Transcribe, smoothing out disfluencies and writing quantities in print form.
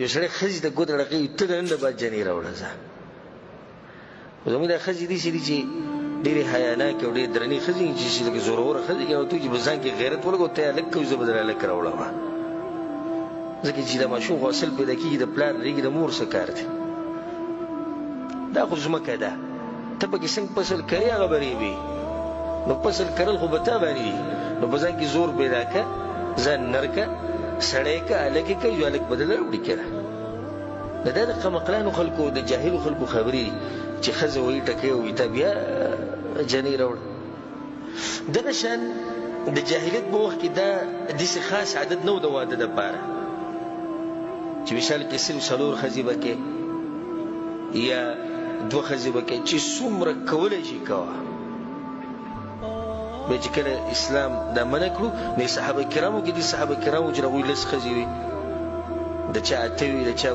یو سړی ښځې ته ګوته ړقوي ته د نن د بعد جنې راوړه ځه خو زموږ دا ښځې داسې دي چې ډېرې حیاناکې او ډېرې درنې ښځې چې لکه زوروره ښځې او ته چې په ځان کې غیرت ولګو ته یې هلک کوي زه به در هلک راوړمه ځکه چې دا ماشوم خو اصل پیدا کېږي د پلار رېږي د مور څه کار دی دا خو ځمکه ده ته پکې څنګه فصل کرې هغه به رېبې نو فصل کرل خو به تا باندې دي نو په ځان کې زور پیدا کړه ځان نر کړه سړی کړه هلک یې کوي هلک به دله راوړي که نه دا د قمقلانو خلکو د جاهلو خلکو خبرې دي چې ښځه وایي ټکی وایي تا بیا جنې راوړه دغه شان د جاهلیت په وخت کې دا داسې خاص عادت نه و د واده دپاره چې مثال کې صرف څلور ښځې به کې یا دوه ښځې به کې چې څومره کولی شي کوه بیا چې کله اسلام دا منع کړو نو صحابه کرامو کې دي صحابه کرامو چې هغوی لس ښځې وي د چا اته وي د چا